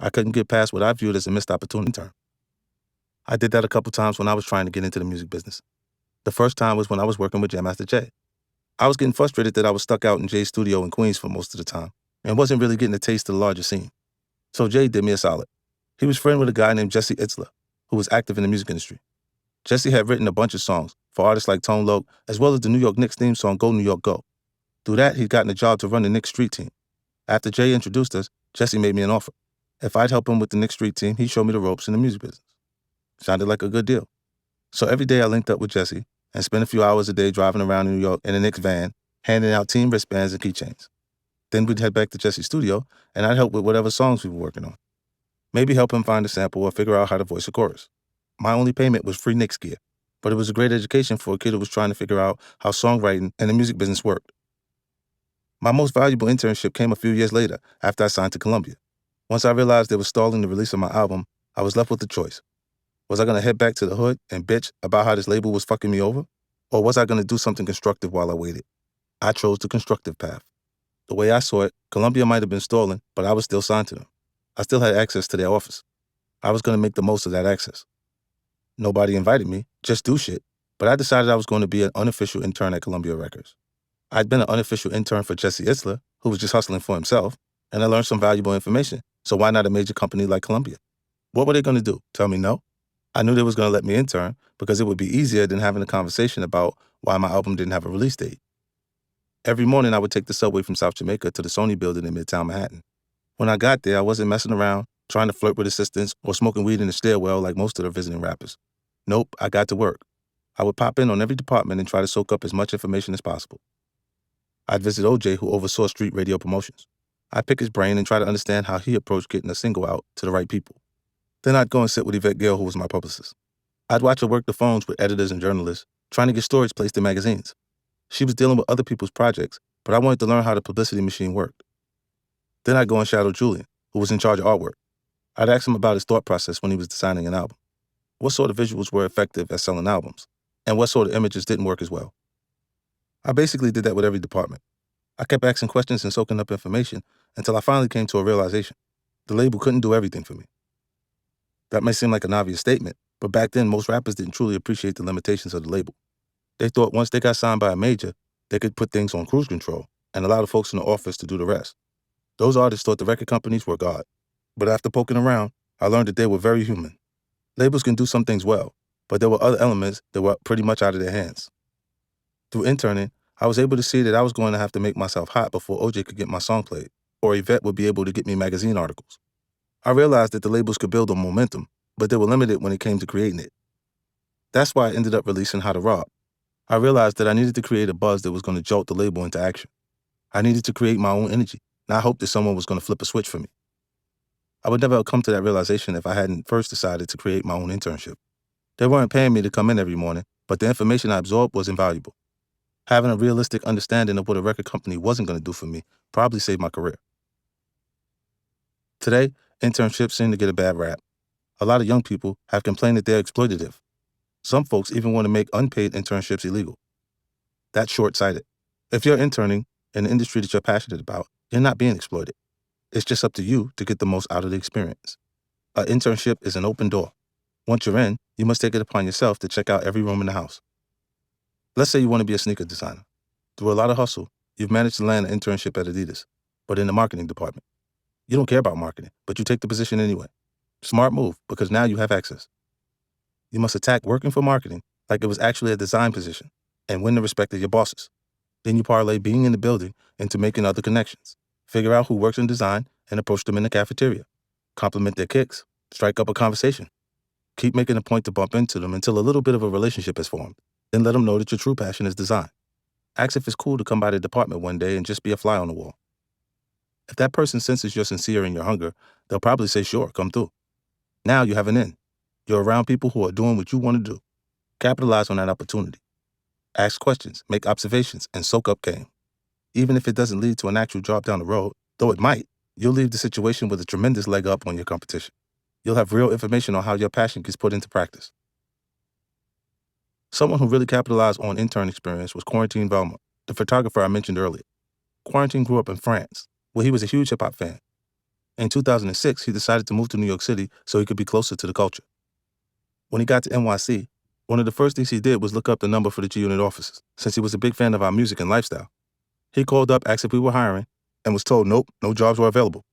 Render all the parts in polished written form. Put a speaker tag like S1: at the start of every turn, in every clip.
S1: I couldn't get past what I viewed as a missed opportunity. I did that a couple times when I was trying to get into the music business. The first time was when I was working with Jam Master Jay. I was getting frustrated that I was stuck out in Jay's studio in Queens for most of the time and wasn't really getting a taste of the larger scene. So Jay did me a solid. He was friends with a guy named Jesse Itzler, who was active in the music industry. Jesse had written a bunch of songs for artists like Tone Loc, as well as the New York Knicks theme song Go New York Go. Through that, he'd gotten a job to run the Knicks street team. After Jay introduced us, Jesse made me an offer. If I'd help him with the Knicks street team, he'd show me the ropes in the music business. Sounded like a good deal. So every day I linked up with Jesse and spent a few hours a day driving around New York in a Knicks van, handing out team wristbands and keychains. Then we'd head back to Jesse's studio, and I'd help with whatever songs we were working on. Maybe help him find a sample or figure out how to voice a chorus. My only payment was free Knicks gear, but it was a great education for a kid who was trying to figure out how songwriting and the music business worked. My most valuable internship came a few years later after I signed to Columbia. Once I realized they were stalling the release of my album, I was left with the choice. Was I going to head back to the hood and bitch about how this label was fucking me over? Or was I going to do something constructive while I waited? I chose the constructive path. The way I saw it, Columbia might have been stalling, but I was still signed to them. I still had access to their office. I was going to make the most of that access. Nobody invited me, just do shit, but I decided I was going to be an unofficial intern at Columbia Records. I'd been an unofficial intern for Jesse Itzler, who was just hustling for himself, and I learned some valuable information, so why not a major company like Columbia? What were they going to do? Tell me no? I knew they was going to let me intern because it would be easier than having a conversation about why my album didn't have a release date. Every morning, I would take the subway from South Jamaica to the Sony building in Midtown Manhattan. When I got there, I wasn't messing around, trying to flirt with assistants, or smoking weed in the stairwell like most of the visiting rappers. Nope, I got to work. I would pop in on every department and try to soak up as much information as possible. I'd visit OJ, who oversaw street radio promotions. I'd pick his brain and try to understand how he approached getting a single out to the right people. Then I'd go and sit with Yvette Gale, who was my publicist. I'd watch her work the phones with editors and journalists, trying to get stories placed in magazines. She was dealing with other people's projects, but I wanted to learn how the publicity machine worked. Then I'd go and shadow Julian, who was in charge of artwork. I'd ask him about his thought process when he was designing an album. What sort of visuals were effective at selling albums, and what sort of images didn't work as well. I basically did that with every department. I kept asking questions and soaking up information until I finally came to a realization. The label couldn't do everything for me. That may seem like an obvious statement, but back then most rappers didn't truly appreciate the limitations of the label. They thought once they got signed by a major, they could put things on cruise control and allow the folks in the office to do the rest. Those artists thought the record companies were God. But after poking around, I learned that they were very human. Labels can do some things well, but there were other elements that were pretty much out of their hands. Through interning, I was able to see that I was going to have to make myself hot before OJ could get my song played, or Yvette would be able to get me magazine articles. I realized that the labels could build on momentum, but they were limited when it came to creating it. That's why I ended up releasing How to Rob. I realized that I needed to create a buzz that was going to jolt the label into action. I needed to create my own energy, not hope that someone was going to flip a switch for me. I would never have come to that realization if I hadn't first decided to create my own internship. They weren't paying me to come in every morning, but the information I absorbed was invaluable. Having a realistic understanding of what a record company wasn't going to do for me probably saved my career. Today, internships seem to get a bad rap. A lot of young people have complained that they're exploitative. Some folks even want to make unpaid internships illegal. That's short-sighted. If you're interning in an industry that you're passionate about, you're not being exploited. It's just up to you to get the most out of the experience. An internship is an open door. Once you're in, you must take it upon yourself to check out every room in the house. Let's say you want to be a sneaker designer. Through a lot of hustle, you've managed to land an internship at Adidas, but in the marketing department. You don't care about marketing, but you take the position anyway. Smart move, because now you have access. You must attack working for marketing like it was actually a design position and win the respect of your bosses. Then you parlay being in the building into making other connections. Figure out who works in design and approach them in the cafeteria. Compliment their kicks. Strike up a conversation. Keep making a point to bump into them until a little bit of a relationship is formed. Then let them know that your true passion is design. Ask if it's cool to come by the department one day and just be a fly on the wall. If that person senses you're sincere in your hunger, they'll probably say, sure, come through. Now you have an in. You're around people who are doing what you want to do. Capitalize on that opportunity. Ask questions, make observations, and soak up game. Even if it doesn't lead to an actual job down the road, though it might, you'll leave the situation with a tremendous leg up on your competition. You'll have real information on how your passion gets put into practice. Someone who really capitalized on intern experience was Quarantine Velma, the photographer I mentioned earlier. Quarantine grew up in France, where he was a huge hip-hop fan. In 2006, he decided to move to New York City so he could be closer to the culture. When he got to NYC, one of the first things he did was look up the number for the G-Unit offices, since he was a big fan of our music and lifestyle. He called up, asked if we were hiring, and was told nope, no jobs were available.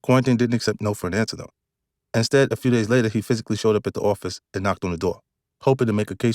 S1: Quarantine didn't accept no for an answer, though. Instead, a few days later, he physically showed up at the office and knocked on the door, hoping to make a case